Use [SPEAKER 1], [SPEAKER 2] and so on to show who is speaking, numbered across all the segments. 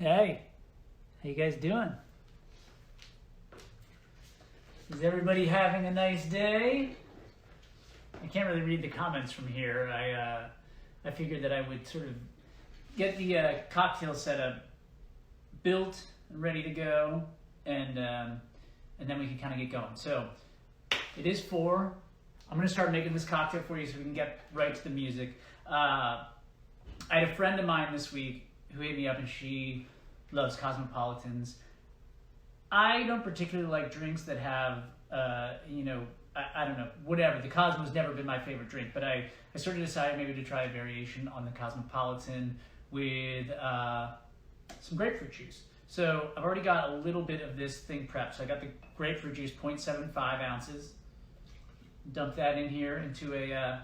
[SPEAKER 1] Hey, how you guys doing? Is everybody having a nice day? I can't really read the comments from here. I figured that I would sort of get the cocktail setup built and ready to go, and then we can kind of get going. So it is 4. I'm gonna start making this cocktail for you so we can get right to the music. I had a friend of mine this week who hit me up, and she loves cosmopolitans. I don't particularly like drinks that have, I don't know, whatever. The Cosmo's never been my favorite drink, but I sort of decided maybe to try a variation on the Cosmopolitan with some grapefruit juice. So I've already got a little bit of this thing prepped. So I got the grapefruit juice, 0.75 ounces. Dump that in here into a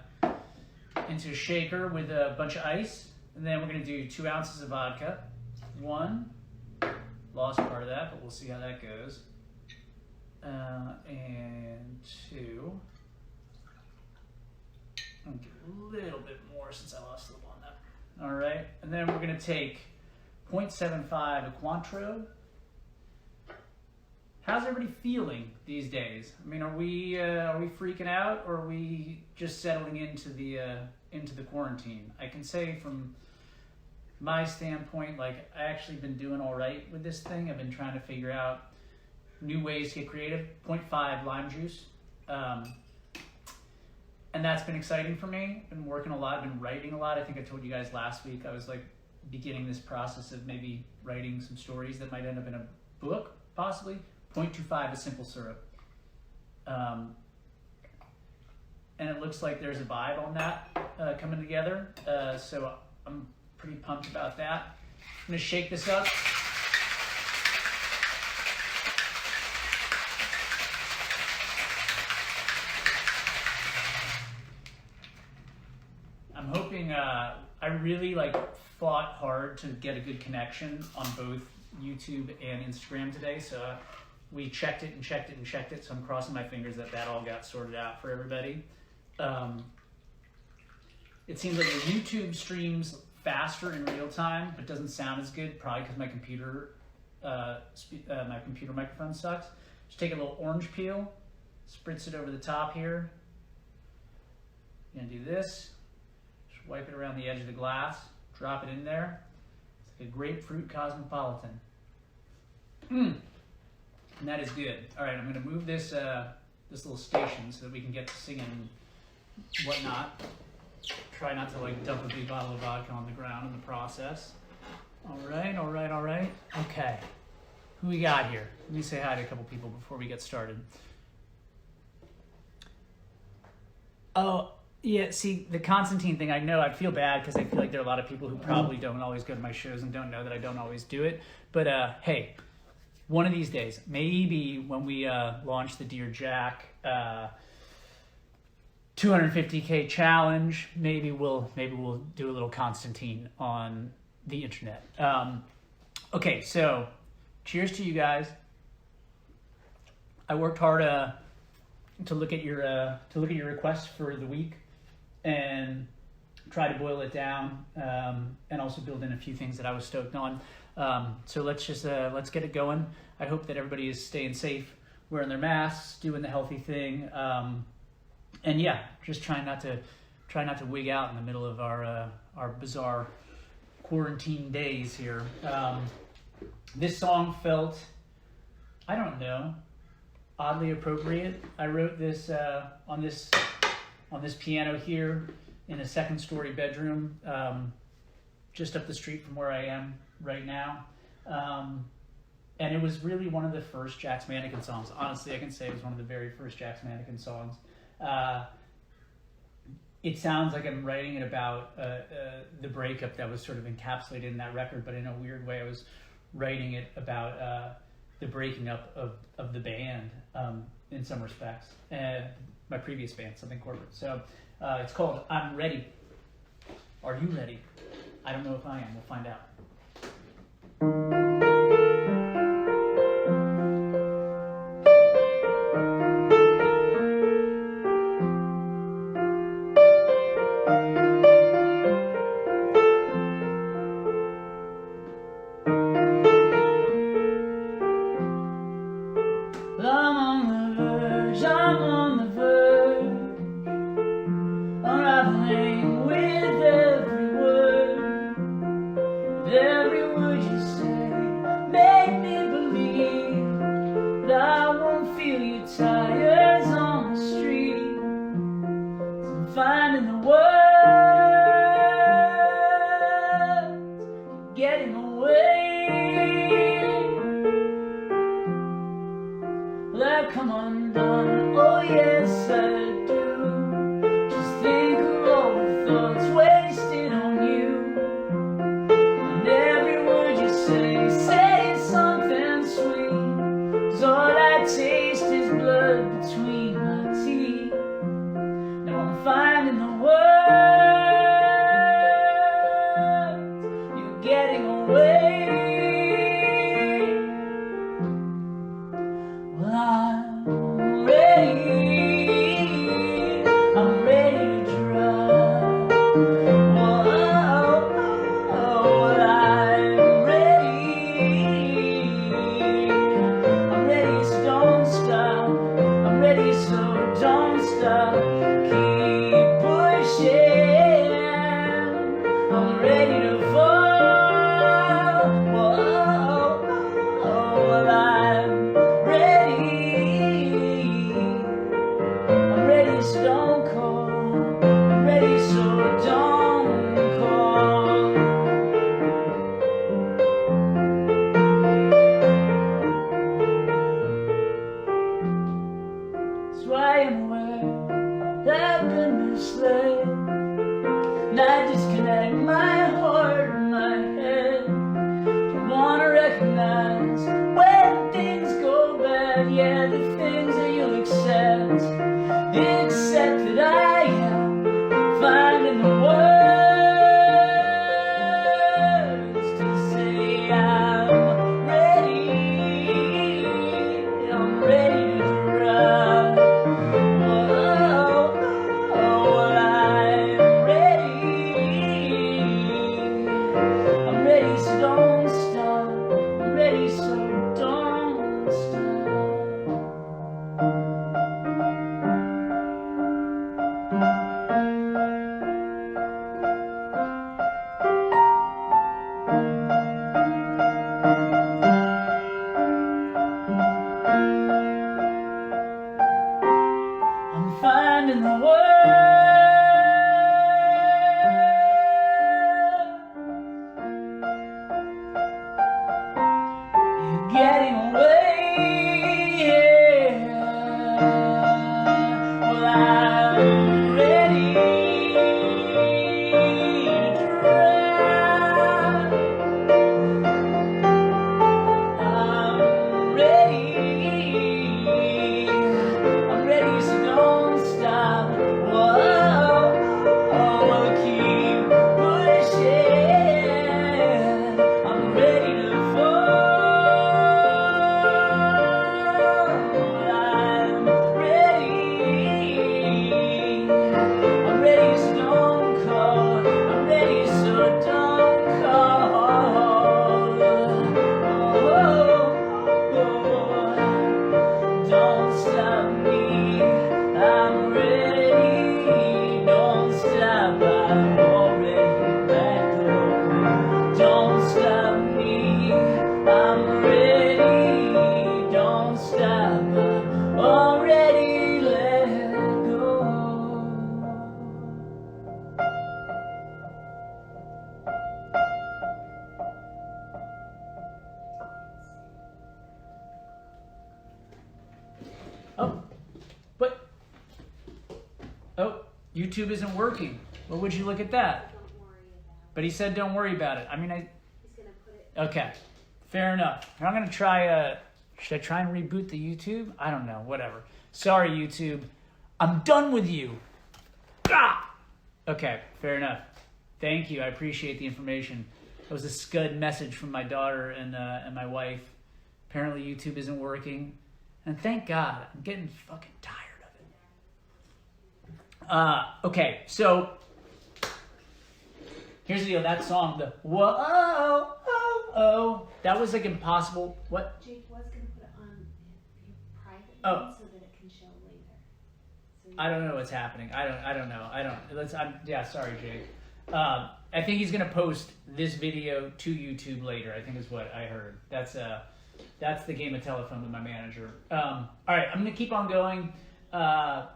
[SPEAKER 1] shaker with a bunch of ice. And then we're gonna do 2 ounces of vodka. 1, lost part of that, but we'll see how that goes. And 2. I'll get a little bit more since I lost a little on that. All right, and then we're gonna take 0.75 of Cointreau. How's everybody feeling these days? I mean, are we freaking out, or are we just settling into the quarantine? I can say from my standpoint, like, I actually been doing all right with this thing. I've been trying to figure out new ways to get creative. 0.5 lime juice, and that's been exciting for me. Been working a lot, I've been writing a lot. I think I told you guys last week I was like beginning this process of maybe writing some stories that might end up in a book, possibly. 0.25 is simple syrup. And it looks like there's a vibe on that coming together. So I'm pretty pumped about that. I'm gonna shake this up. I'm hoping, I really fought hard to get a good connection on both YouTube and Instagram today. So we checked it and checked it and checked it. So I'm crossing my fingers that all got sorted out for everybody. It seems like the YouTube streams faster in real time, but doesn't sound as good, probably because my computer microphone sucks. Just take a little orange peel, spritz it over the top here. You're gonna do this. Just wipe it around the edge of the glass, drop it in there. It's like a grapefruit cosmopolitan. And that is good. All right, I'm gonna move this this little station so that we can get to singing and whatnot. Try not to dump a big bottle of vodka on the ground in the process. All right. Okay, who we got here? Let me say hi to a couple people before we get started. Oh, yeah, see, the Constantine thing, I know, I feel bad because I feel like there are a lot of people who probably don't always go to my shows and don't know that I don't always do it. But hey, one of these days, maybe when we launch the Dear Jack 250K challenge, maybe we'll do a little Constantine on the internet. Okay, so cheers to you guys. I worked hard to look at your requests for the week and try to boil it down, and also build in a few things that I was stoked on. So let's get it going. I hope that everybody is staying safe, wearing their masks, doing the healthy thing. And yeah, just try not to wig out in the middle of our bizarre quarantine days here. This song felt, I don't know, oddly appropriate. I wrote this on this piano here in a second-story bedroom, just up the street from where I am right now. And it was really one of the first Jack's Mannequin songs. Honestly, I can say it was one of the very first Jack's Mannequin songs. It sounds like I'm writing it about the breakup that was sort of encapsulated in that record, but in a weird way I was writing it about the breaking up of the band in some respects. My previous band, Something Corporate. So it's called I'm Ready. Are you ready? I don't know if I am. We'll find out. what's wasted on you. And every word you say something sweet. 'Cause all I taste is blood between my teeth. Now I'm finding the words, you're getting away. Well, I'm ready to drive. Whoa, well, I'm ready, so don't stop. I'm ready, so don't stop. Keep pushing. I'm ready to fall. Whoa, well, I'm ready, so don't call. I'm ready, so don't call. That's why I'm aware that I've been misled. And I disconnect my heart and my head. Don't wanna recognize when things go bad. Yeah, the things that you'll accept. Except that I am finding the words to say I'm ready to drive. Whoa, well, I'm ready, so don't stop. I'm ready, so don't stop. I'm finding the words, you're getting away. Well, I'm ready to drive. I'm ready, so don't stop. Whoa, keep pushing. I'm ready to fall. I'm ready, so don't call. I'm ready, so don't call. Don't stop me, I'm ready. Don't stop, I've already let go. Don't stop me, I'm ready. Don't stop, I've already let go. Oh, but, oh, YouTube isn't working. Well, would you look at that?
[SPEAKER 2] Don't worry about it.
[SPEAKER 1] But he said don't worry about it. I mean,
[SPEAKER 2] He's gonna put it.
[SPEAKER 1] okay, fair enough. I'm gonna try, should I try and reboot the YouTube? I don't know, whatever. Sorry, YouTube. I'm done with you. Ah! Okay, fair enough. Thank you, I appreciate the information. That was a scud message from my daughter and my wife. Apparently YouTube isn't working. And thank God, I'm getting fucking tired of it. Okay, so here's the deal. That song, the whoa, oh, oh, that was like impossible. What?
[SPEAKER 2] Jake was gonna put it on your private
[SPEAKER 1] Oh.
[SPEAKER 2] so that it can show later. So
[SPEAKER 1] I don't know what's happening. I don't know. Yeah, sorry, Jake. I think he's gonna post this video to YouTube later. I think is what I heard. That's the game of telephone with my manager. All right, I'm gonna keep on going. Yeah,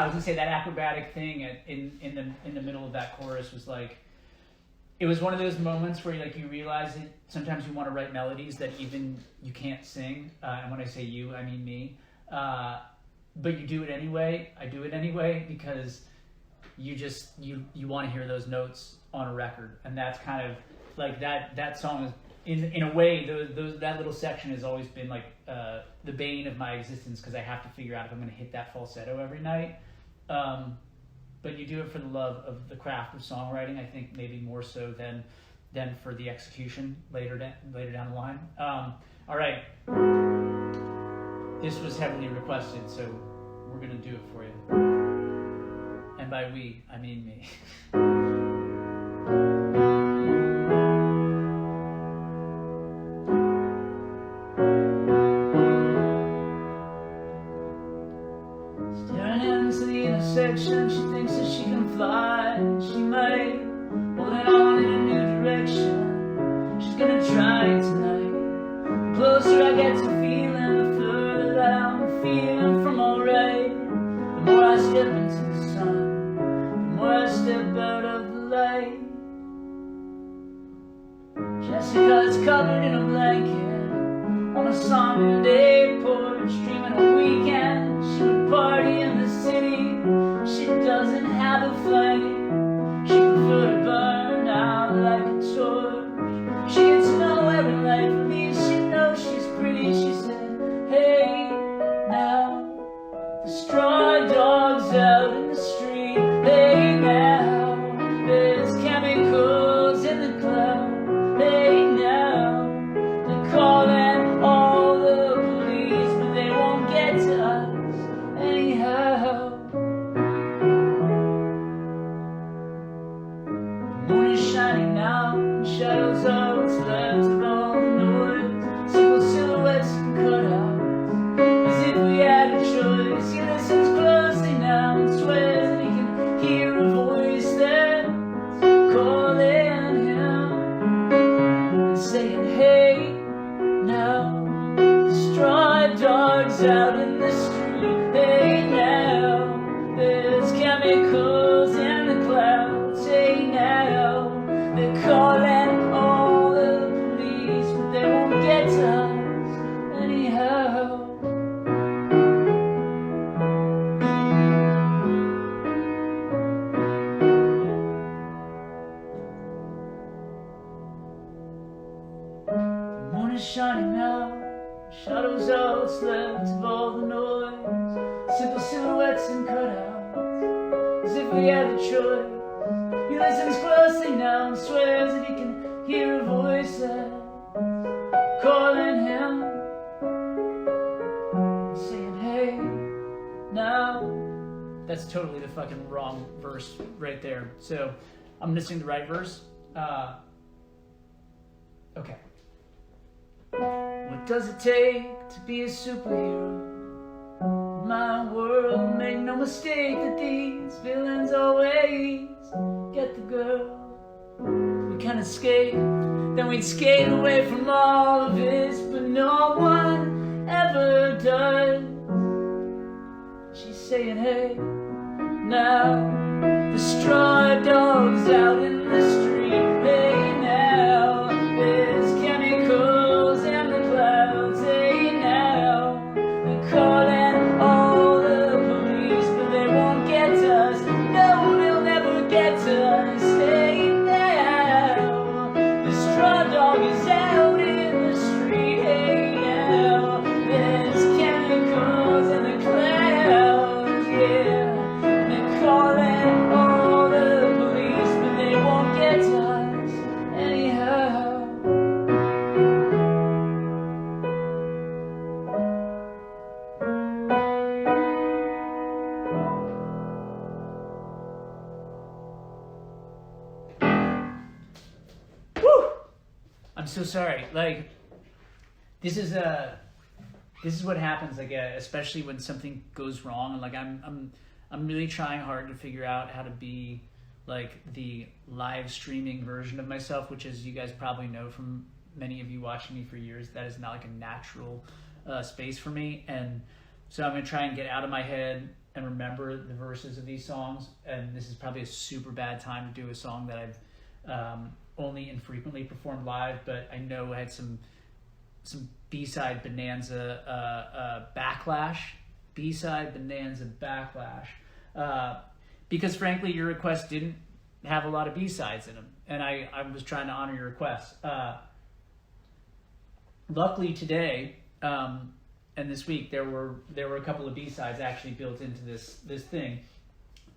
[SPEAKER 1] I was gonna say that acrobatic thing in the middle of that chorus was like, it was one of those moments where you realize that sometimes you want to write melodies that even you can't sing. And when I say you, I mean me. But you do it anyway. I do it anyway because you want to hear those notes on a record, and that's kind of like that song is in a way that little section has always been like the bane of my existence, because I have to figure out if I'm going to hit that falsetto every night. But you do it for the love of the craft of songwriting, I think, maybe more so than for the execution later down the line. All right, this was heavily requested, so we're gonna do it for you. And by we, I mean me. Staring into the intersection, she thinks that she can fly. She might holding on in a new direction. She's gonna try it tonight. The closer I get to feeling, the further that I'm feeling from alright. The more I step into the sun, the more I step out of the light. Jessica's covered in a blanket on a Sunday porch, dreaming a weekend she would party in the city. She doesn't have a flame, she prefer to burn out like a torch. She gets to know every life leaves, she knows she's pretty. She said, hey, now the straw dog's out in the street. Hey, now there's chemicals in the cloud. Hey, now they're calling all the police, but they won't get to us anyhow. The moon is shining now, and shadows are what's left of all the noise. Simple silhouettes and cutouts, as if we had a choice. He listens closely now and swears that he can hear a voice that's calling him and saying, hey, now the straw dog's out in the street. Hey, now there's chemicals in the clouds. Hey, now they're calling all the police, but they won't get to us anyhow. The moon is shining now, shadows are what's left of all the noise. Simple silhouettes and cutouts, as if we had a choice. He listens closely now and swears that he can hear a voice that's calling him, saying, hey, now. That's totally the fucking wrong verse right there. So I'm gonna sing the right verse. Okay. What does it take to be a superhero? My world, make no mistake that these villains always get the girl. We can't escape, then we'd skate away from all of this, but no one ever does. She's saying, hey, now the straw dog's out in the street. Hey, now there's chemicals in the clouds. Hey, now they're calling all the police, but they won't get to us. No, they'll never get to us. Hey, now the straw dog is out in the street. Hey, now there's chemicals in the clouds. Yeah, they're calling all the police, but they won't get to us anyhow. Woo! I'm so sorry. Like, this is what happens, like, especially when something goes wrong. And like, I'm really trying hard to figure out how to be like the live streaming version of myself, which, as you guys probably know from many of you watching me for years, that is not like a natural space for me. And so I'm gonna try and get out of my head and remember the verses of these songs. And this is probably a super bad time to do a song that I've only infrequently performed live, but I know I had some B-side bonanza backlash. because frankly, your request didn't have a lot of B-sides in them, and I was trying to honor your request. Luckily today, and this week, there were a couple of B-sides actually built into this thing.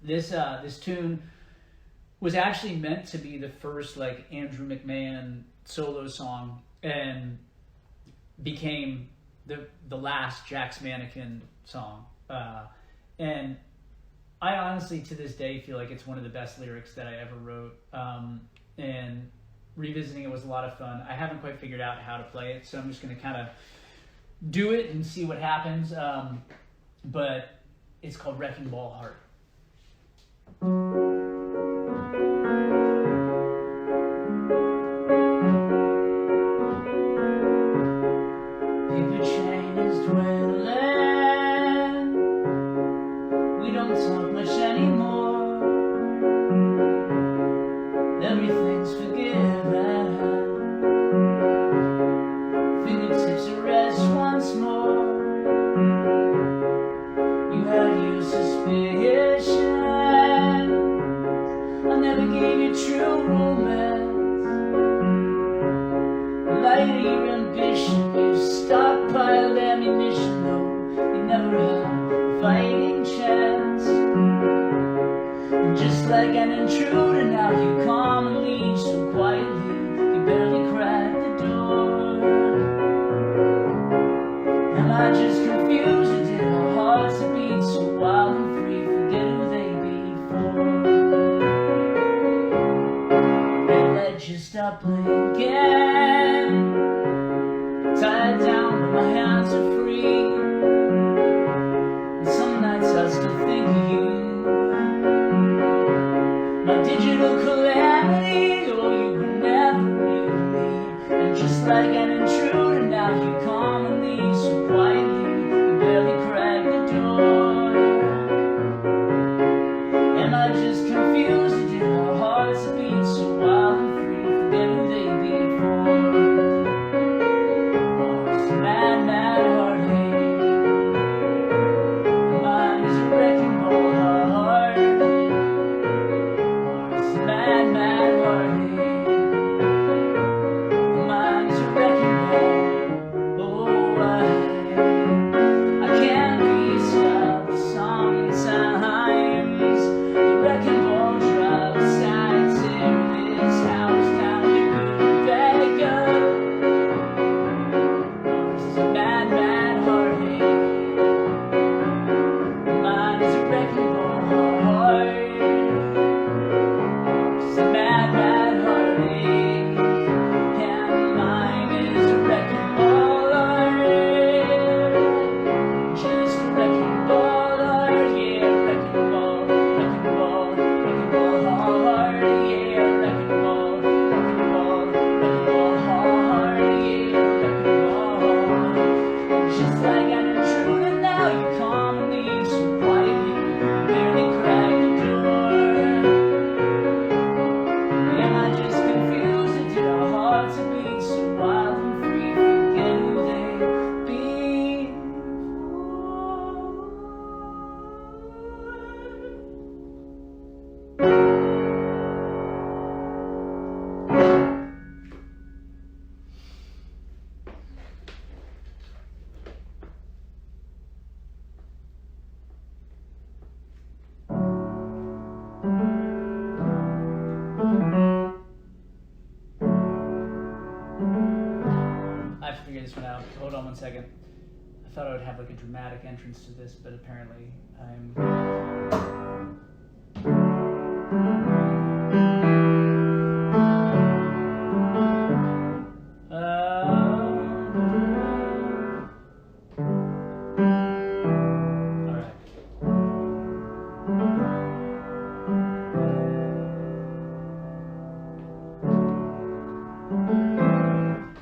[SPEAKER 1] This tune was actually meant to be the first like Andrew McMahon solo song, and became the last Jack's Mannequin song. And I honestly, to this day, feel like it's one of the best lyrics that I ever wrote. And revisiting it was a lot of fun. I haven't quite figured out how to play it, so I'm just going to kind of do it and see what happens. But it's called Wrecking Ball Heart. Paper chain is dwindling. We don't talk much anymore. Everything's forgiven. Fingertips at rest once more. You had your suspicion. I never gave you true romance. Light of your ambition, you stockpiled ammunition, though you never had a fighting chance. And just like an intruder, now you come and leave so quietly, you barely crack the door. Am I just confused, or did our hearts beat so wild and free, forget who they beat for? They let you stop blinking, tied down but my hands are free. And some nights I still think of you, my digital calamity. Oh, you were never real me. And just like an intruder, now you come and leave so quietly, you barely crack the door. Am I just confused, or did our hearts beat so wild and free, forget who they beat for? Mad, mad heartache. Mine is a wrecking ball heart. It's mad, mad heartache. Mine is a wrecking ball. Oh, I can't be stopped. Sometimes the wrecking ball drives sad, tear this house down to good beggar. Mad, mad heartache. Mine is a wrecking ball heart. It's a mad, mad heartache. And mine is a wrecking ball heart. Just a wrecking ball heart. Yeah, wrecking ball heart. Yeah, wrecking ball heart. Yeah, wrecking ball. Just like an intruder, now you come and leave so quietly, you barely crack the door. Am I just confused, or did our hearts beat so wild and free, forget who they beat I have to figure this one out. Hold on one second. I thought I would have like a dramatic entrance to this, but apparently I'm... Alright.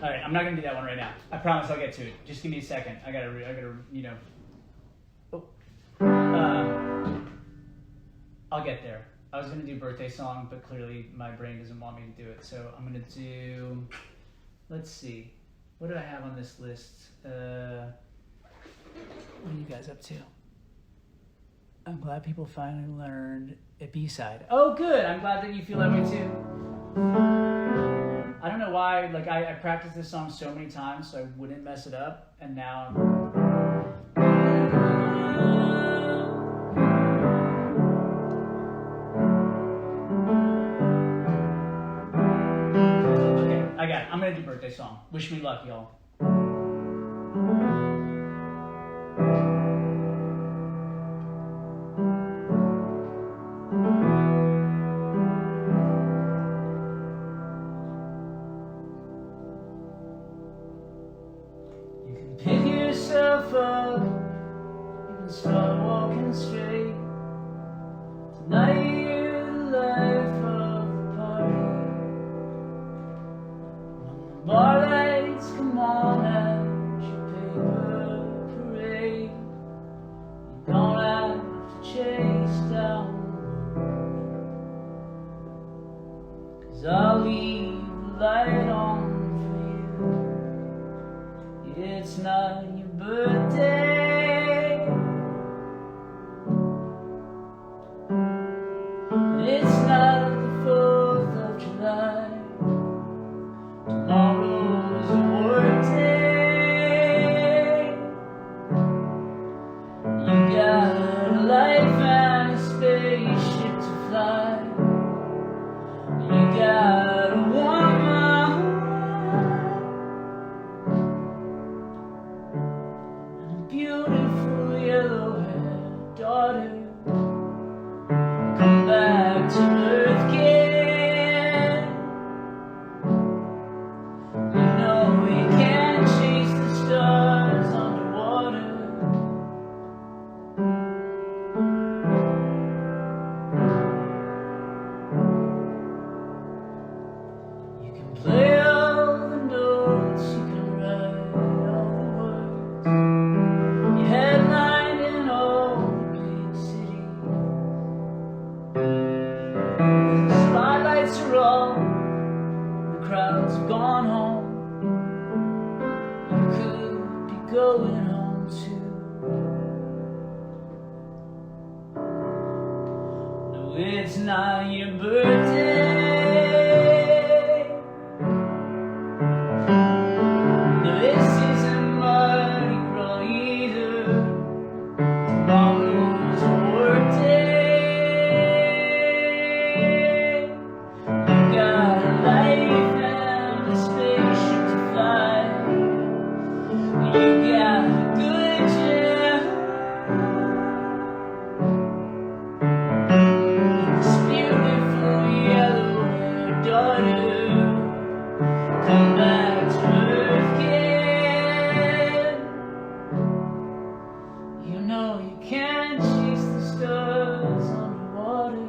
[SPEAKER 1] Alright, I'm not gonna do that one right now. I promise I'll get to it. Just give me a second. I gotta, you know. Oh. I'll get there. I was gonna do birthday song, but clearly my brain doesn't want me to do it. So I'm gonna do, let's see. What do I have on this list? What are you guys up to? I'm glad people finally learned a B-side. Oh, good. I'm glad that you feel that way too. I don't know why. Like I practiced this song so many times so I wouldn't mess it up, and now okay, I got it. I'm gonna do birthday song. Wish me luck, y'all. Pick yourself up, you can start walking straight. Tonight you're the life of the party. When the bar lights come on at your paper parade, you don't have to chase down the road, 'cause I'll leave the light on. It's not your birthday, it's not the 4th of July. Tomorrow's a work day. You got a life and a spaceship to fly. You got a woman, beautiful yellow-haired daughter. Come back to earth again. You know we can't chase the stars underwater. You can play all the notes, you can write all the words. Headlined in all the big cities. The spotlights are on, the crowds have gone home. You could be going home too. No, it's not your birthday. No, this isn't Mardi Gras either. Tomorrow's a work day. You got a life and a spaceship to fly. You got a good job. This beautiful yellow-haired daughter. Come back to earth again. You know you can't chase the stars underwater.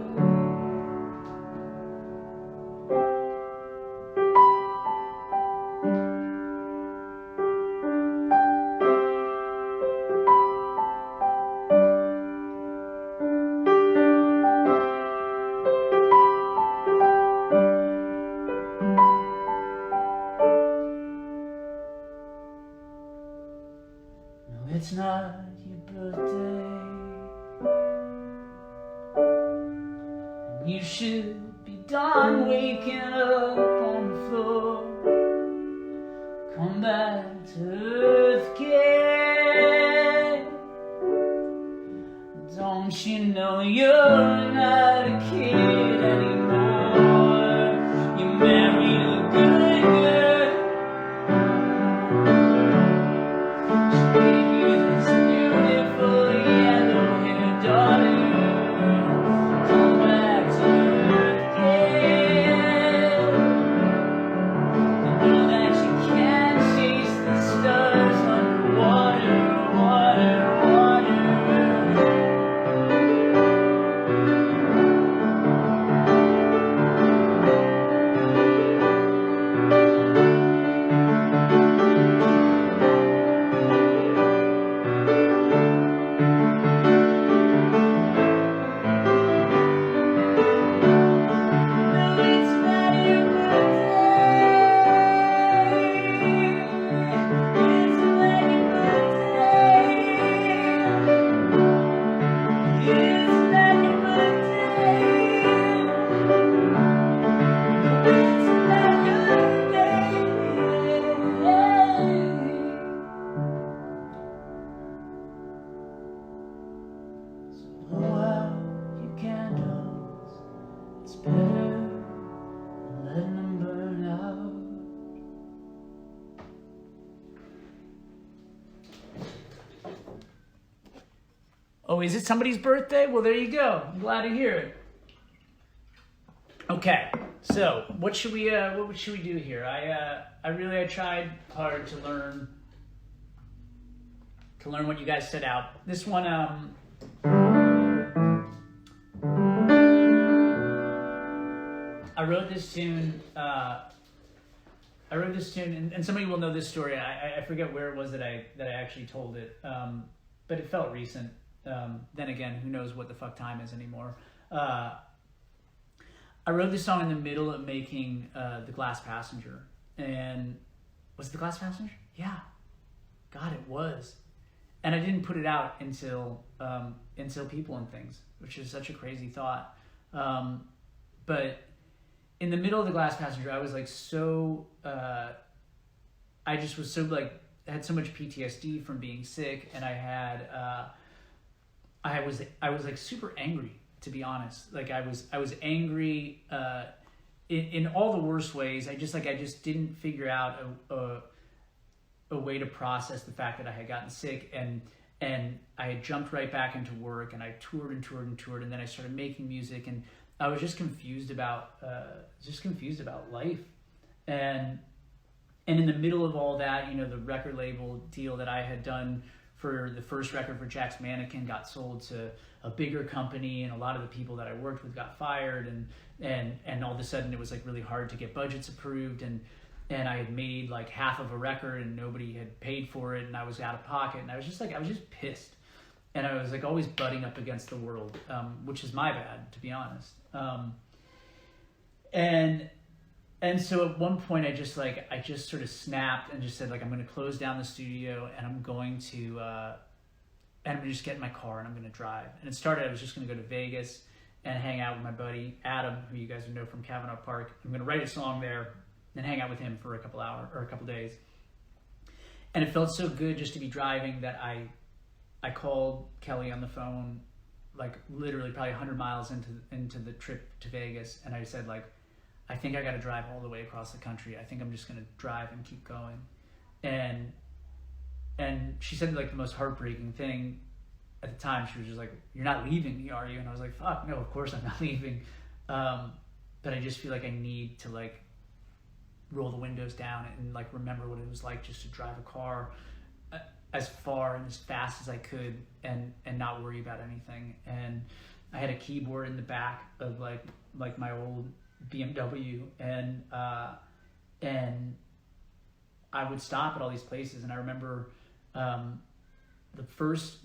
[SPEAKER 1] No, it's not your birthday. You should be done waking up on the floor. Come back to earth again. Don't you know you're not a kid anymore? You married a good girl. She gave you this beautiful yellow-haired daughter. Oh, is it somebody's birthday? Well, there you go. I'm glad to hear it. Okay, so what should we do here? I tried hard to learn what you guys set out. This one, I wrote this tune, and somebody will know this story. I forget where it was that I actually told it, but it felt recent. Then again, who knows what the fuck time is anymore. I wrote this song in the middle of making The Glass Passenger. And was it The Glass Passenger? Yeah. God, it was. And I didn't put it out until People and Things, which is such a crazy thought. But in the middle of The Glass Passenger, I was like so... I just was so like... I had so much PTSD from being sick, and I had... I was like super angry, to be honest. Like I was angry in all the worst ways. I just didn't figure out a way to process the fact that I had gotten sick, and I had jumped right back into work, and I toured, and then I started making music, and I was just confused about life, and in the middle of all that, the record label deal that I had done for the first record for Jack's Mannequin got sold to a bigger company, and a lot of the people that I worked with got fired, and all of a sudden it was like really hard to get budgets approved, and I had made like half of a record and nobody had paid for it, and I was out of pocket, and I was just pissed, and I was like always butting up against the world, which is my bad, to be honest. And so at one point I just sort of snapped and just said, like, I'm going to close down the studio, and I'm going to just get in my car and I'm going to drive. And it started, I was just going to go to Vegas and hang out with my buddy Adam, who you guys would know from Cavanaugh Park. I'm going to write a song there and hang out with him for a couple hours or a couple days. And it felt so good just to be driving that I called Kelly on the phone, like literally probably 100 miles into the trip to Vegas, and I said, like, I think I got to drive all the way across the country. I think I'm just going to drive and keep going. And she said like the most heartbreaking thing at the time. She was just like, "You're not leaving me, are you?" And I was like, "Fuck, no, of course I'm not leaving." But I just feel like I need to like roll the windows down and like remember what it was like just to drive a car as far and as fast as I could and not worry about anything. And I had a keyboard in the back of like my old BMW, and I would stop at all these places, and I remember the first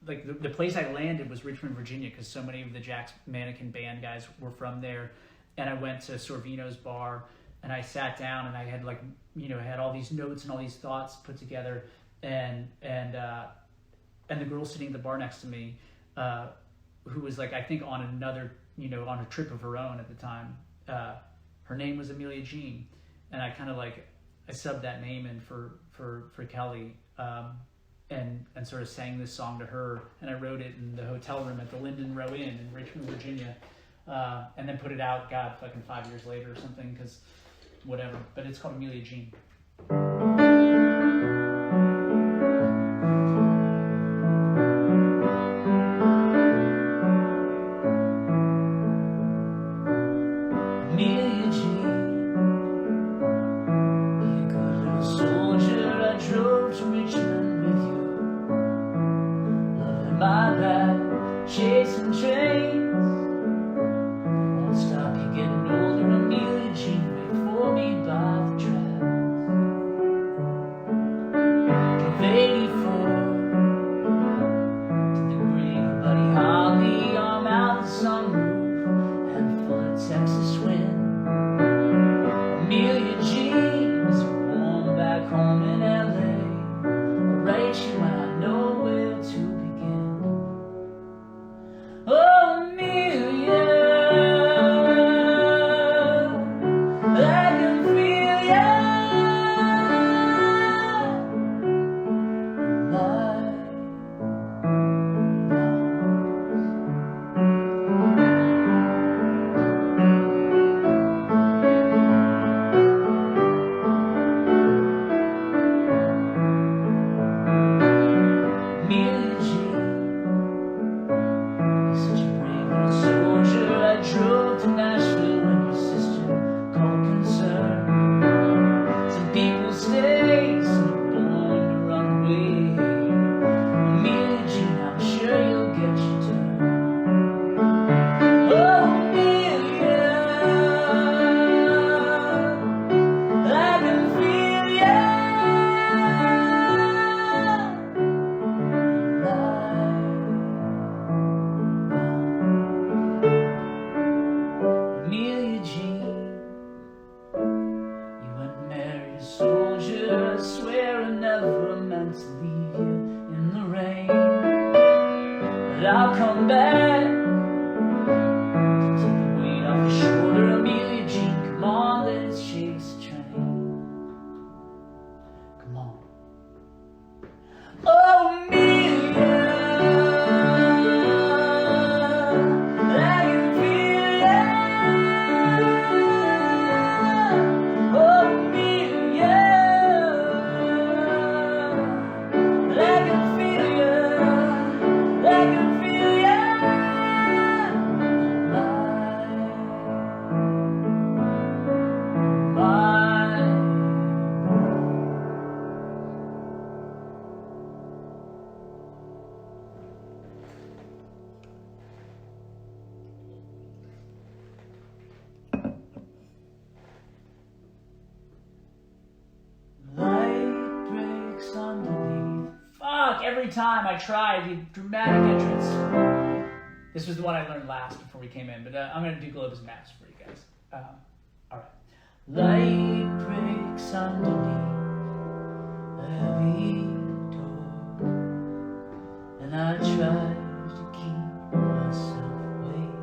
[SPEAKER 1] like the place I landed was Richmond, Virginia, because so many of the Jack's Mannequin band guys were from there. And I went to Sorvino's bar, and I sat down, and I had like I had all these notes and all these thoughts put together, and the girl sitting at the bar next to me, who was like I think on another on a trip of her own at the time. Her name was Amelia Jean, and I kind of like I subbed that name in for Kelly, and sort of sang this song to her, and I wrote it in the hotel room at the Linden Row Inn in Richmond, Virginia, and then put it out, God, fucking 5 years later or something, because whatever. But it's called Amelia Jean.
[SPEAKER 3] Chasing trains, won't stop you getting older. Amelia Jean, wait for me by the tracks.
[SPEAKER 1] every time I try the dramatic entrance, this was the one I learned last before we came in, but I'm going to do Globe's Maps for you guys. All right. Light breaks underneath a heavy door, and I try to keep myself awake.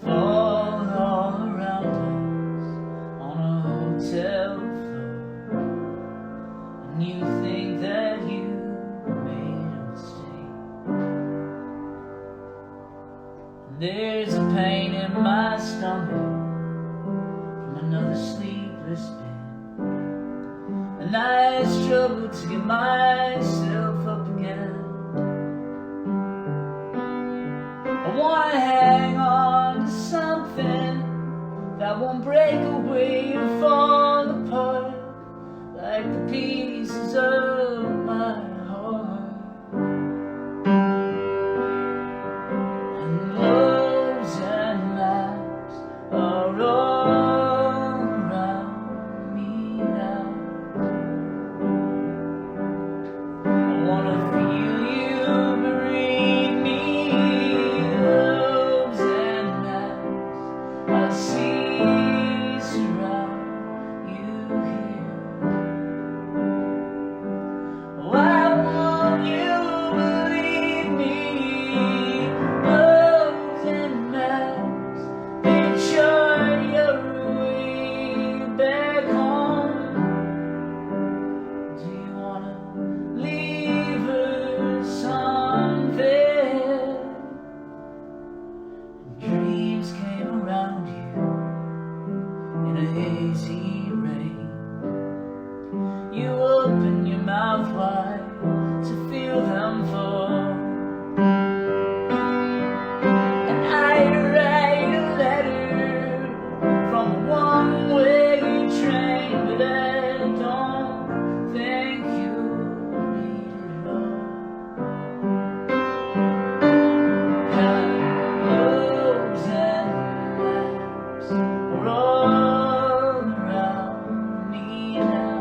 [SPEAKER 1] Fall all around us on a hotel floor, and you think that you made a mistake. There's a pain in my stomach from another sleepless day, and I struggle to get myself up again. I wanna hang on to something that won't break away or fall apart like the pieces of my heart. Globes and maps are all around me now. I wanna feel you breathe me. Globes and maps I see surround you here. Why won't you believe me? You open your mouth wide to feel them fall, and I write a letter from a one-way train, but I don't think you'll read it all. Globes and maps are all around me now.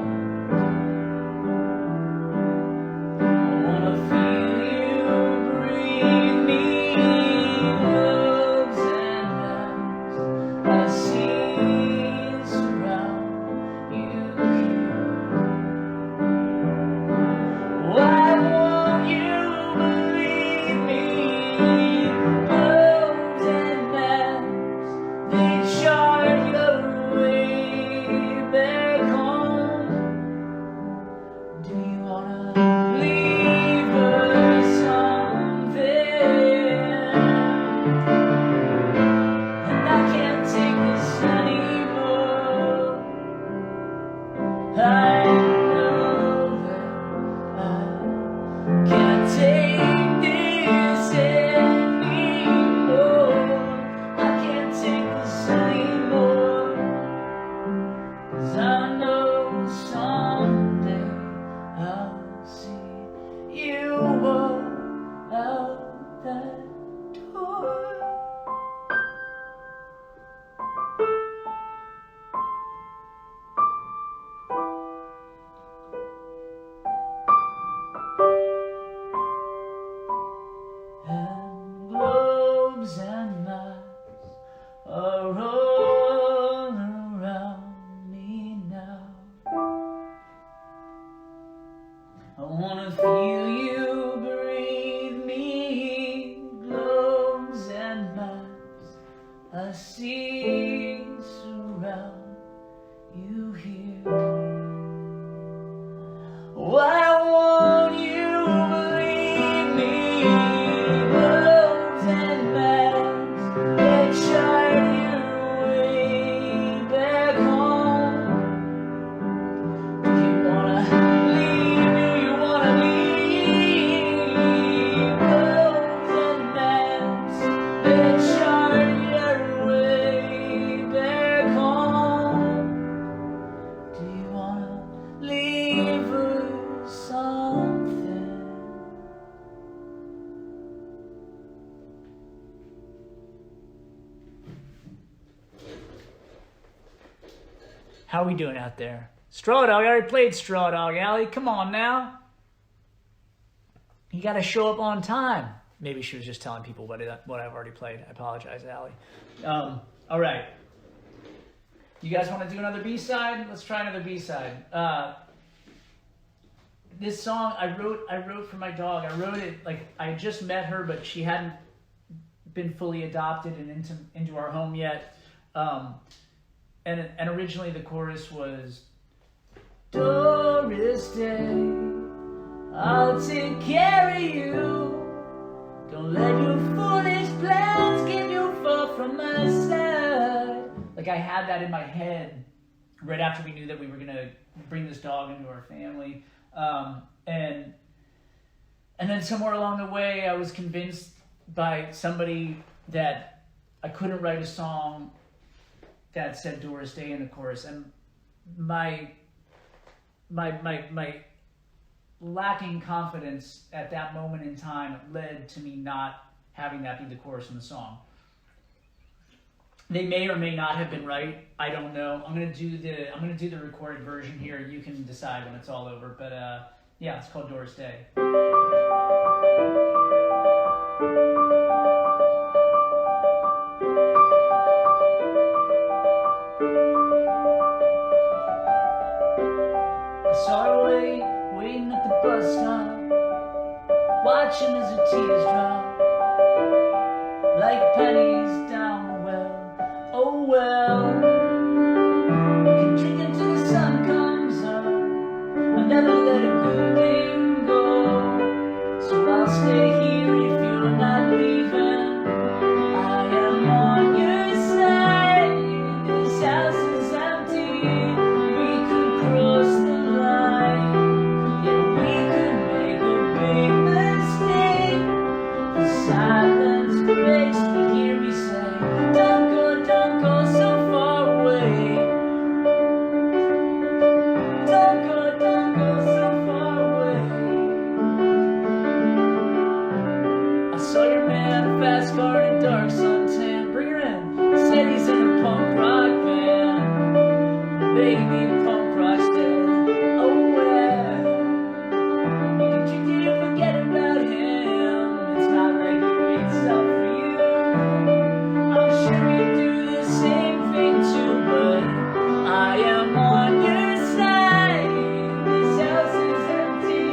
[SPEAKER 1] I wanna feel you breathe me. Globes and maps I see surround you here. Why won't you believe me? Globes and maps that chart your way back home. Do you wanna leave? Do you wanna leave? Globes and maps that chart your way back home. Do you wanna leave her something? How are we doing out there? Straw Dog, I already played Straw Dog, Allie. Come on now. You got to show up on time. Maybe she was just telling people what I've already played. I apologize, Allie. All right. You guys want to do another B-side? Let's try another B-side. This song I wrote for my dog. I wrote it like I had just met her, but she hadn't been fully adopted and into our home yet. And originally the chorus was, Doris Day, I'll take care of you. Don't let your foolish plans get you far from my side. Like I had that in my head right after we knew that we were gonna bring this dog into our family. And then somewhere along the way, I was convinced by somebody that I couldn't write a song that said Doris Day in the chorus, and my lacking confidence at that moment in time led to me not having that be the chorus in the song. They may or may not have been right. I don't know. I'm gonna do the recorded version here. You can decide when it's all over. But yeah, it's called Doris Day. I saw her waiting at the bus stop, watching as her tears drop like pennies down the well. Oh well, we can drink until the sun comes up. I'll never let a good game go, so I'll stay here if you're not leaving. I am on your side. This house is empty. We could cross the line. Yeah, we could make a big mistake. The silence breaks. You hear me say, don't go so far away. Don't go so far away. I saw your man, a fast car and dark suntan. Bring her in. Said he's in a punk rock band. Baby, punk rock's dead. Oh well. You can kick it and forget about him. It's not like he waits up for you. I'm sure you do the same thing too, but I am on your side. This house is empty.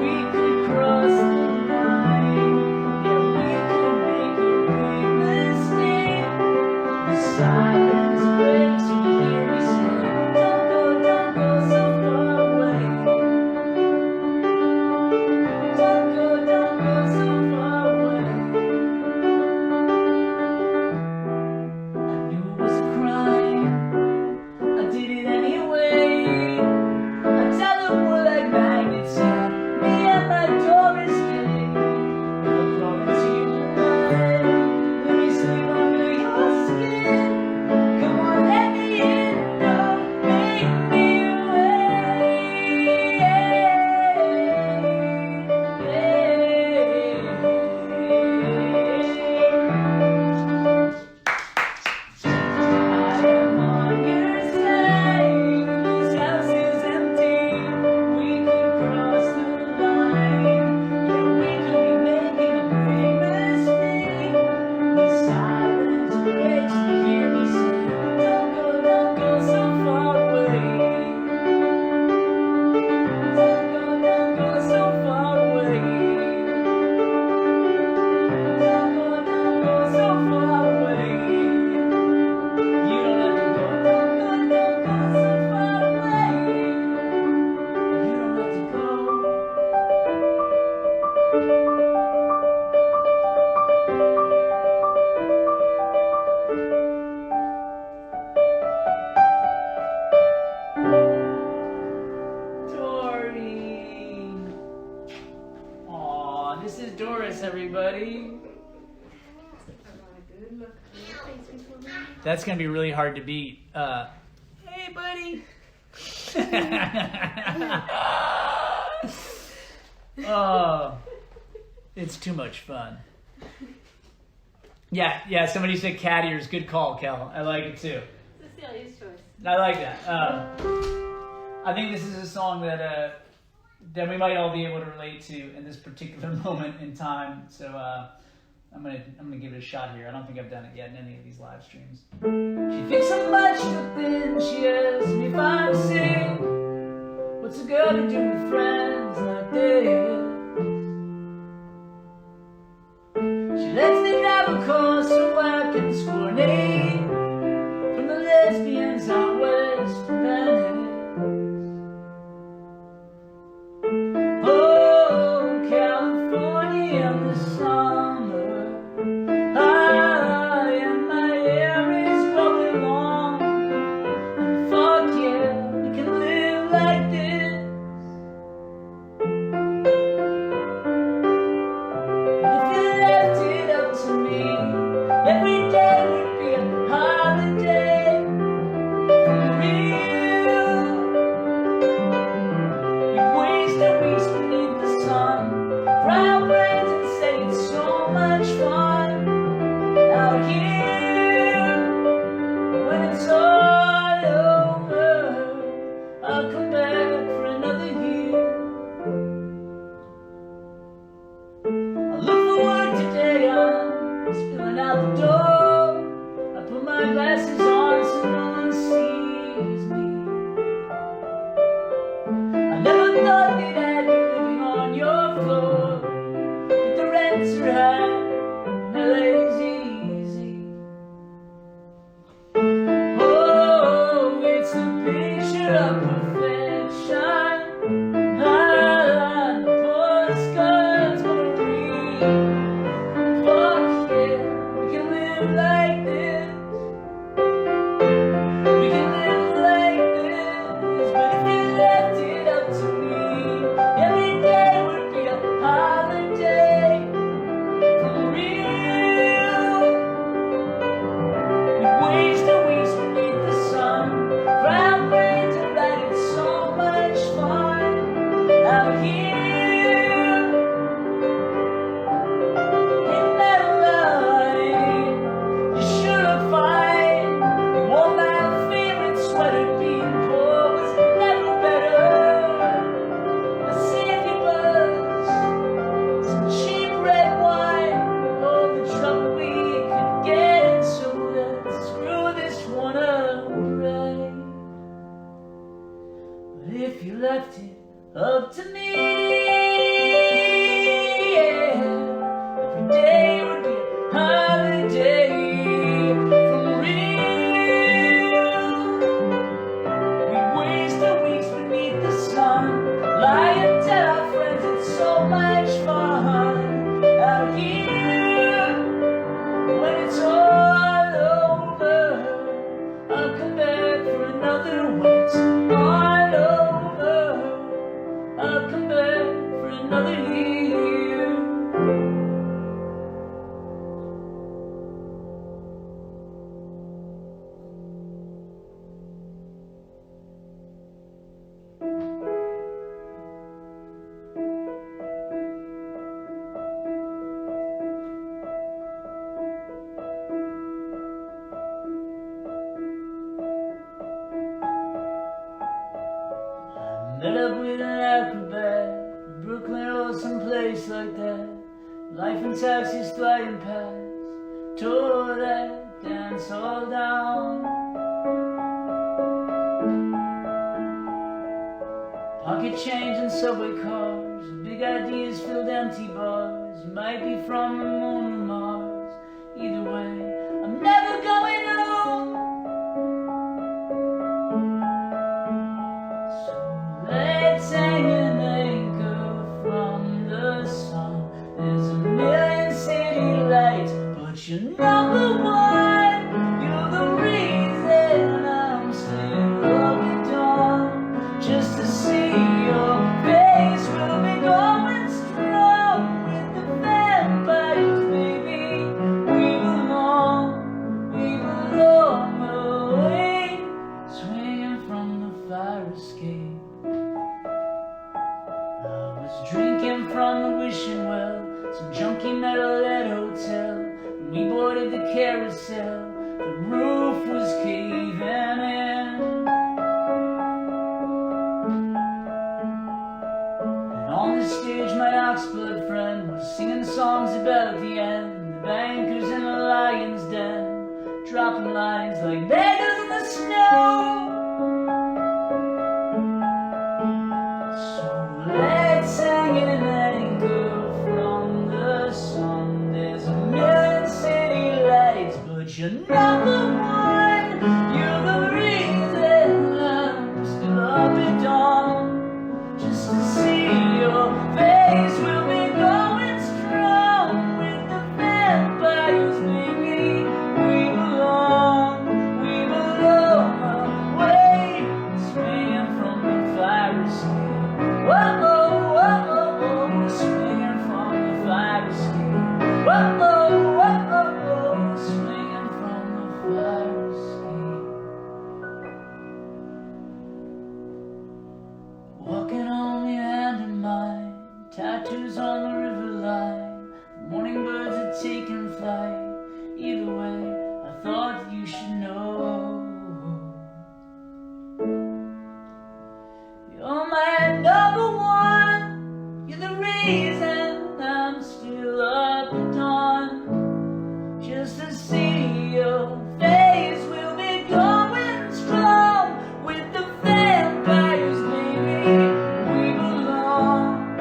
[SPEAKER 1] We could cross the line. Yeah, we could make a big mistake. The silence breaks. You hear me say, don't go so far away. Don't go so far away. I knew it was a crime. I did it anyway. I tell them we're like magnets, yeah. Me and my Doris Day. If I promise you tonight, let me sleep under your skin. Come on, let me in. Don't make me I am on your side. This house is empty. We could cross the line. Yeah, we could be making a big mistake. The silence breaks. You hear me say, don't go so far away. Don't go so far away. Don't go so far away. You don't have to go. Don't go so far away. You don't have to go. Dory. Aw, this is Doris, everybody. That's gonna be really hard to beat. Hey, buddy. Oh, it's too much fun. Yeah. Somebody said cat ears. Good call, Kel. I like it too.
[SPEAKER 2] Cecilia's choice.
[SPEAKER 1] I like that. I think this is a song that that we might all be able to relate to in this particular moment in time. So I'm gonna give it a shot here. I don't think I've done it yet in any of these live streams. She thinks I'm much too thin. She asks me if I'm sick. What's a girl to do with friends like this? She lets me drive a car so I can score an 8 from the lesbians out west of Venice. Oh, California in the summer. Ah, and my hair is growing long. And fuck yeah, we can live like this. If you left it up to me, every day would be a holiday for real. We'd waste our weeks beneath the sun, fry our brains and say it's so much fun out here. When it's all over, I'll come back for another year. I look for work today, I'm spilling out the door. I put my glasses on so no one sees me. I never thought that I'd be living on your floor, but the rents are high and LA's easy. Oh, it's the picture of perfection. Ah, the postcards gonna read. Fuck yeah, we can live like this. We can live like this. But if you left it up to me, every day would be a holiday for real. We waste our weeks beneath the sun, brown brains are right, it's so much fun out here. Ain't that right? You sure are fine. You wore my favorite sweater, being poor was never better. I saved you buzz, some cheap red wine, all the trouble we could get in, so let's screw this one away. But if you left it up to me, yeah, every day would be a holiday for real. We'd waste our weeks beneath the sun, lie and tell our friends it's so much fun out here. When it's all over, I'll come back for another. When it's all over, I'll come back for another year. Met up with an acrobat in Brooklyn or someplace like that. Life in taxis flying past, tore that dance all down. Pocket change and subway cars, big ideas filled empty bars. You might be from the moon or Mars. Either way, I'm never going home. Let's hang an anchor from the sun. There's a million city lights, but you're number one. You're the reason I'm still up at dawn, just to see your face. We'll be going strong with the vampires, baby. We belong away, swinging from the fire escape. I was drinking from the wishing well, some junky metalhead hotel. When we boarded the carousel, the roof was caving in.
[SPEAKER 3] dropping lines like beggars in the snow. So let's hang an anchor from the sun. There's a million city lights, but you're not the one. You're the reason I'm still up at dawn. Just to see your face, we'll be going strong with the vampires, baby. We belong away, swinging from the fire escape. Whoa, whoa, whoa, swinging from the fire escape. Whoa, whoa, swinging from the fire escape. Walking on the end mine, tattoos on the river line. The morning birds are taking flight. Either way, I thought you should know. You're my number one. You're the reason I'm still up at dawn. Just to see your face, we'll be going strong with the vampires, baby. We belong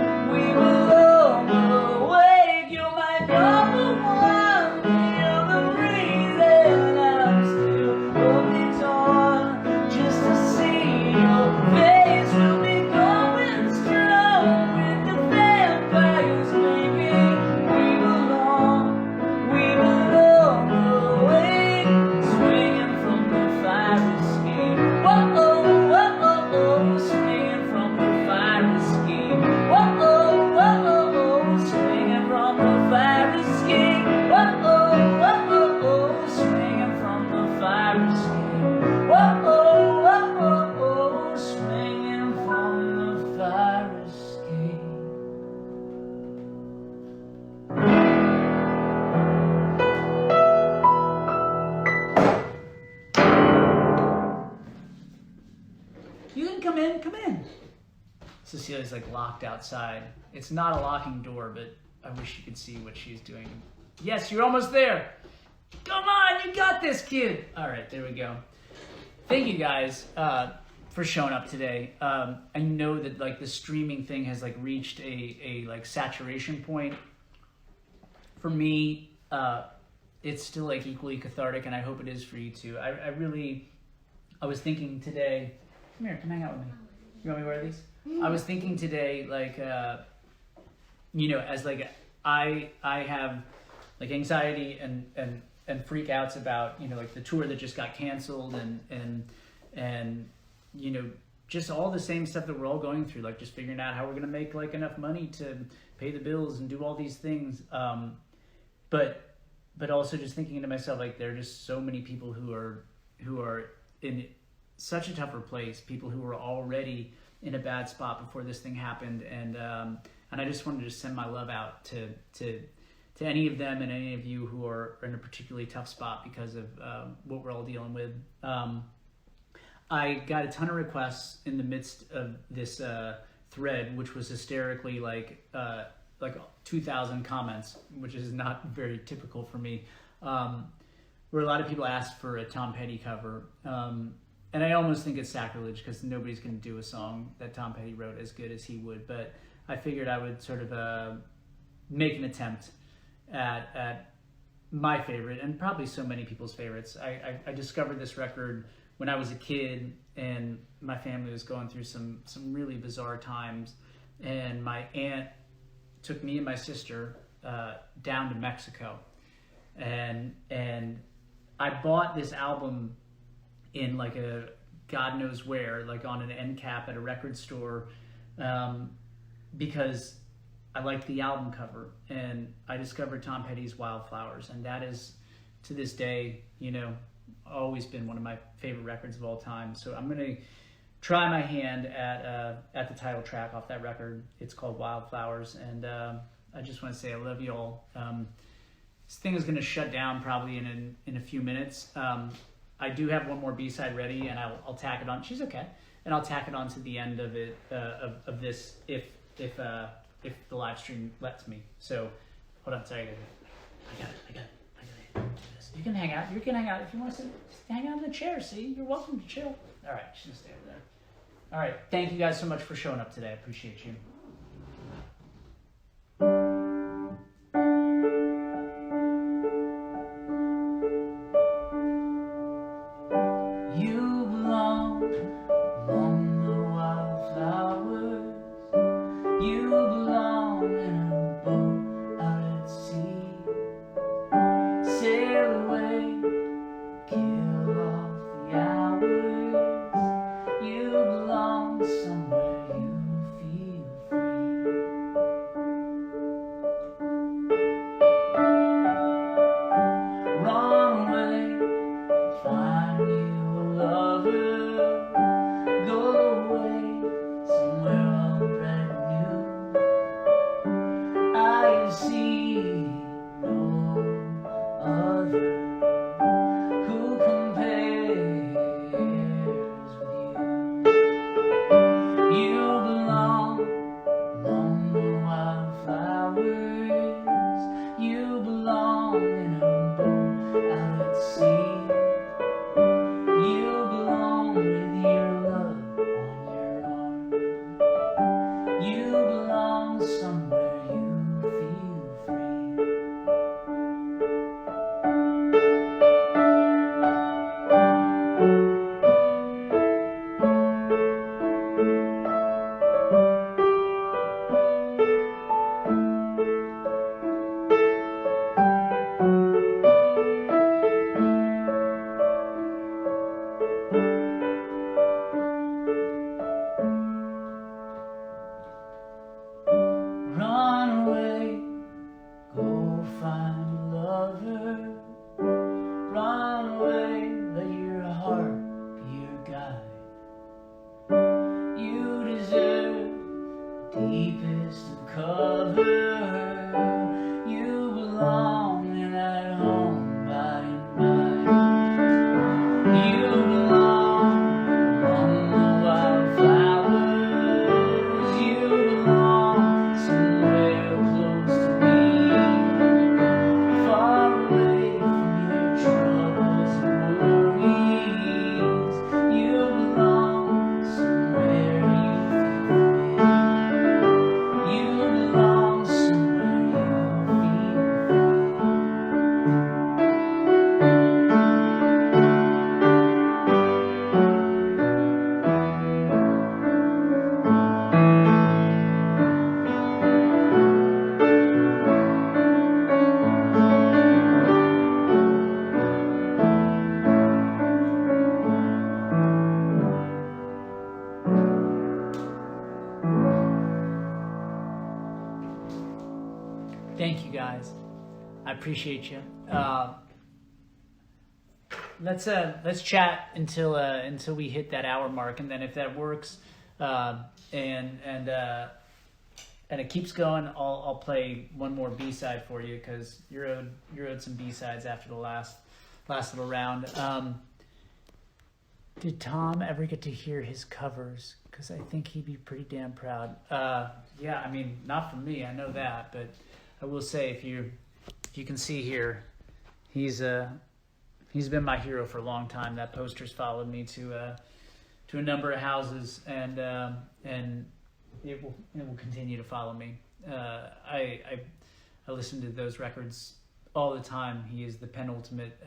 [SPEAKER 3] awake. You're my number one. You're the reason I'm still up at dawn. Just to see your face, we'll be going strong with the vampires, baby. We belong awake, swinging from the fire escape. Whoa, whoa, swinging from the fire escape. Whoa, whoa, swinging from the fire escape. Whoa, whoa, swinging from the fire escape. Whoa, whoa, swinging from the fire escape. You can come in, come in. Cecilia's like locked outside. It's not a locking door, but I wish you could see what she's doing. Yes, you're almost there. Come on, you got this, kid. All right, there we go. Thank you guys for showing up today. I know that like the streaming thing has like reached a like saturation point. For me, it's still like equally cathartic, and I hope it is for you too. I was thinking today. Come here, come hang out with me. You want me to wear these? I was thinking today, like, as like I have like anxiety and freakouts about like the tour that just got canceled and just all the same stuff that we're all going through, like just figuring out how we're gonna make like enough money to pay the bills and do all these things. But also just thinking to myself, like there are just so many people who are in such a tougher place, people who were already in a bad spot before this thing happened, and I just wanted to send my love out to any of them and any of you who are in a particularly tough spot because of what we're all dealing with. I got a ton of requests in the midst of this thread, which was hysterically like 2,000 comments, which is not very typical for me, where a lot of people asked for a Tom Petty cover. And I almost think it's sacrilege because nobody's going to do a song that Tom Petty wrote as good as he would. But I figured I would sort of make an attempt at my favorite and probably so many people's favorites. I discovered this record when I was a kid, and my family was going through some really bizarre times. And my aunt took me and my sister down to Mexico. And I bought this album in like a God knows where, like on an end cap at a record store, because I liked the album cover, and I discovered Tom Petty's Wildflowers, and that is to this day, always been one of my favorite records of all time. So I'm gonna try my hand at the title track off that record. It's called Wildflowers, and I just want to say I love you all. This thing is gonna shut down probably in a few minutes. I do have one more B-side ready, and I'll tack it on. She's okay, and I'll tack it on to the end of it of this if the live stream lets me. So hold on, sorry, I got it. Do this.
[SPEAKER 1] You can hang out. You can hang out if you want to sit. Hang out in the chair. See, you're welcome to chill. All right, she's gonna stay over there. All right, thank you guys so much for showing up today. I appreciate you. You belong among the wildflowers. You belong in a boat out at sea. Sail away, kill off the hours. You belong somewhere you feel free. Run away, find you a lover. Go away, somewhere all brand new. I see no other who compares with you. You belong among the wildflowers. You belong in a boat out at sea. You belong with your love on your arm. You belong somewhere you feel free. Run away, go find a lover. Run away, let your heart be your guide. You deserve the deepest of cover. You belong in that home by and by. You belong among the wildflowers. You belong somewhere close to me, far away from your troubles and worries. You belong somewhere you feel free. You belong somewhere you feel Thank you guys. I appreciate you. Let's chat until we hit that hour mark, and then if that works, and it keeps going, I'll play one more B-side for you because you're owed some B-sides after the last little round. Did Tom ever get to hear his covers? Because I think he'd be pretty damn proud. Yeah, I mean, not from me, I know that, but I will say if you can see here, he's been my hero for a long time. That poster's followed me to a number of houses, and it will continue to follow me. I listen to those records all the time. He is the penultimate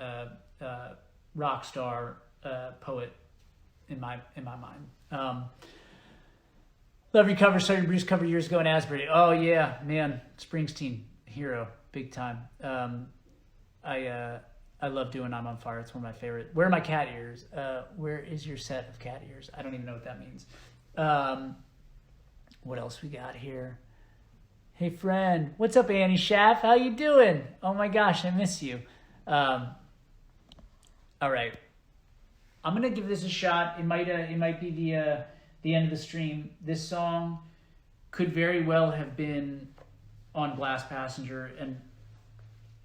[SPEAKER 1] rock star poet in my mind. Love your cover. Saw your Bruce cover years ago in Asbury. Oh yeah, man, Springsteen hero, big time. I love doing I'm on Fire. It's one of my favorite. Where are my cat ears? Where is your set of cat ears? I don't even know what that means. What else we got here? Hey friend, what's up, Annie Schaff? How you doing? Oh my gosh, I miss you. All right, I'm gonna give this a shot. It might be the end of the stream. This song could very well have been on Glass Passenger, and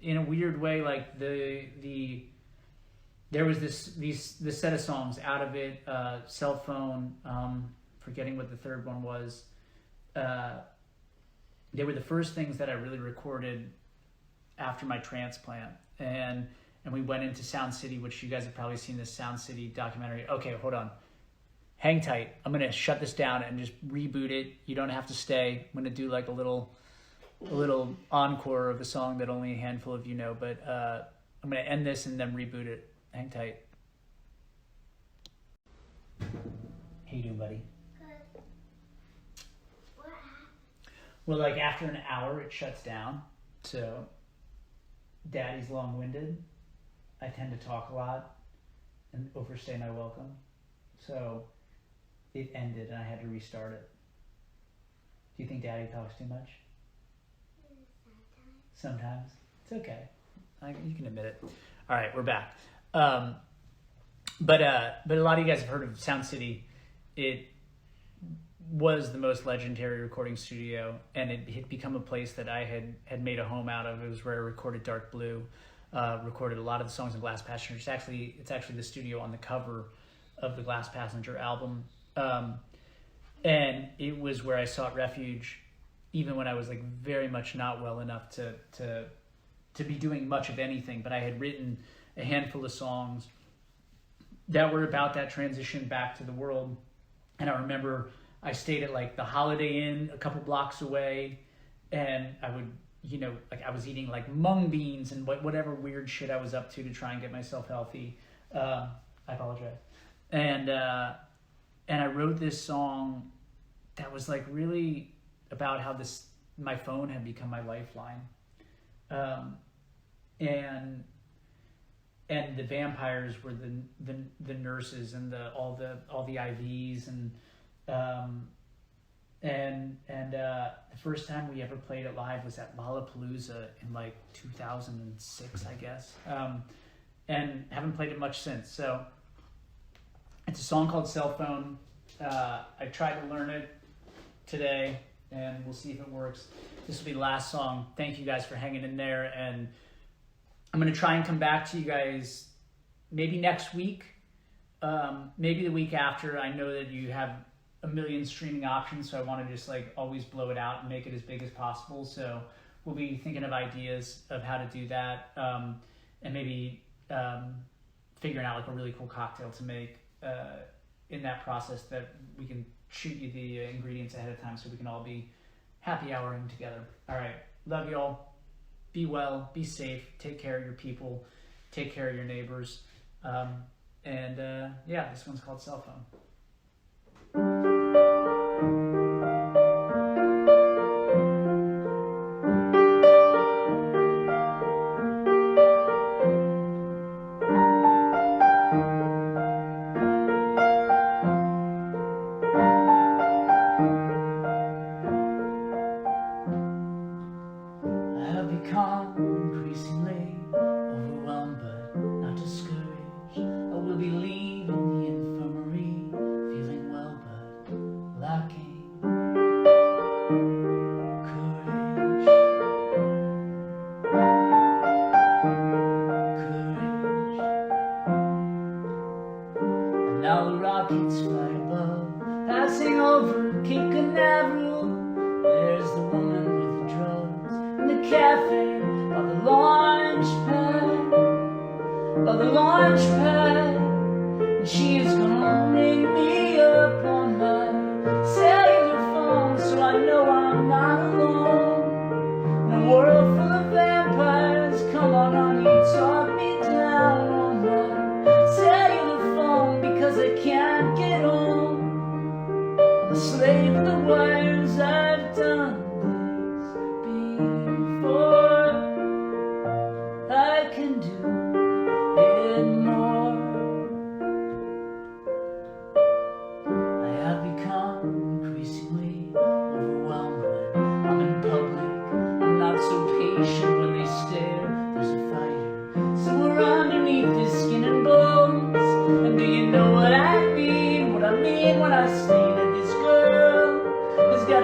[SPEAKER 1] in a weird way, like there was this set of songs out of it. Cell Phone, forgetting what the third one was. They were the first things that I really recorded after my transplant, and
[SPEAKER 3] and we went into Sound City, which you guys have probably seen this Sound City documentary. Okay, hold on. Hang tight. I'm going to shut this down and just reboot it. You don't have to stay. I'm going to do like a little encore of a song that only a handful of you know, but I'm going to end this and then reboot it. Hang tight. How you doing, buddy?
[SPEAKER 2] Good. What happened?
[SPEAKER 3] Well, like after an hour, it shuts down. So Daddy's long-winded. I tend to talk a lot and overstay my welcome. So it ended and I had to restart it. Do you think Daddy talks too much? Sometimes. It's okay. You can admit it. All right, we're back. But a lot of you guys have heard of Sound City. It was the most legendary recording studio, and it had become a place that I had made a home out of. It was where I recorded Dark Blue, recorded a lot of the songs in Glass Passenger. It's actually the studio on the cover of the Glass Passenger album. And it was where I sought refuge, even when I was like very much not well enough to be doing much of anything. But I had written a handful of songs that were about that transition back to the world. And I remember I stayed at like the Holiday Inn a couple blocks away, and I would, like I was eating like mung beans and whatever weird shit I was up to try and get myself healthy. I apologize. And I wrote this song that was like really about how my phone had become my lifeline. And the vampires were the nurses and all the IVs and the first time we ever played it live was at Lollapalooza in like 2006, I guess. And haven't played it much since. So it's a song called Cell Phone. I tried to learn it today, and we'll see if it works. This will be the last song. Thank you guys for hanging in there, and I'm going to try and come back to you guys maybe next week, maybe the week after. I know that you have a million streaming options, so I want to just like always blow it out and make it as big as possible. So we'll be thinking of ideas of how to do that, and maybe figuring out like a really cool cocktail to make in that process that we can shoot you the ingredients ahead of time so we can all be happy houring together. All right. Love y'all. Be well, be safe, take care of your people, take care of your neighbors. This one's called Cell Phone. Now the rockets fly above, passing over Cape Canaveral. There's the woman with the drugs in the cafe by the launch pad, and she is gonna ring me up on my cellular phone, so I know I'm not alone. In a world full of vampires, come on honey, talk me down on my cellular phone, because I can't get home. I'm a slave of the wires, I've done this before. I can do it more. I have become increasingly overwhelmed when I'm in public. I'm not so patient when they stare. There's a fighter somewhere underneath this skin and bones. And do you know what I mean? What I mean when I say that this girl has got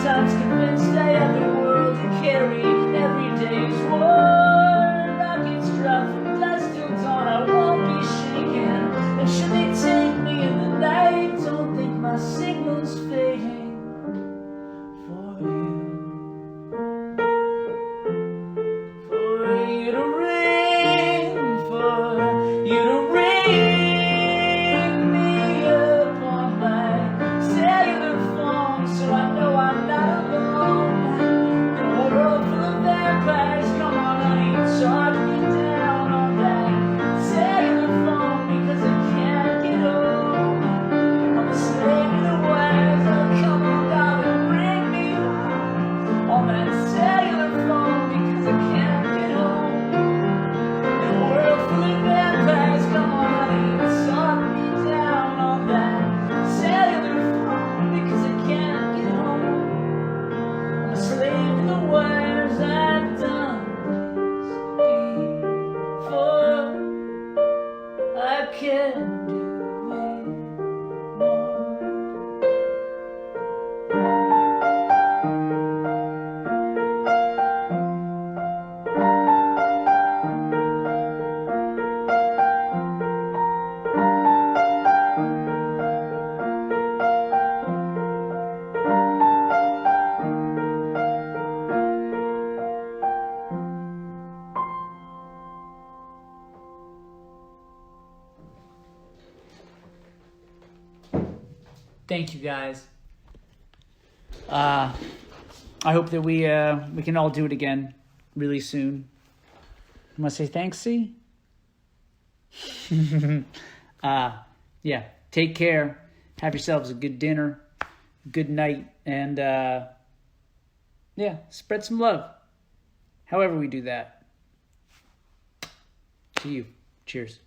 [SPEAKER 1] sometimes convinced I have the world to carry. Every day's war, rockets drop from dusk till dawn. I won't be shaken. And should they take me in the night, don't think my signal's fading for you. For you to ring, for you to ring me up on my cellular phone, so I know I'm not alone. In a world full of vampires, come on honey, talk me down on that cellular phone, because I can't get home. I'm a slave to the wires, oh come on darling, bring me home on that cellular phone, because I can't get home. In a world full of vampires, come on honey, talk me down on that cellular phone, because I can't get home. I'm a slave to the wires, I've done this before. I can't do it more. Thank you guys. I hope that we can all do it again really soon. You want to say thanks, C? Yeah. Take care. Have yourselves a good dinner, good night, and yeah, spread some love. However we do that. To you. Cheers.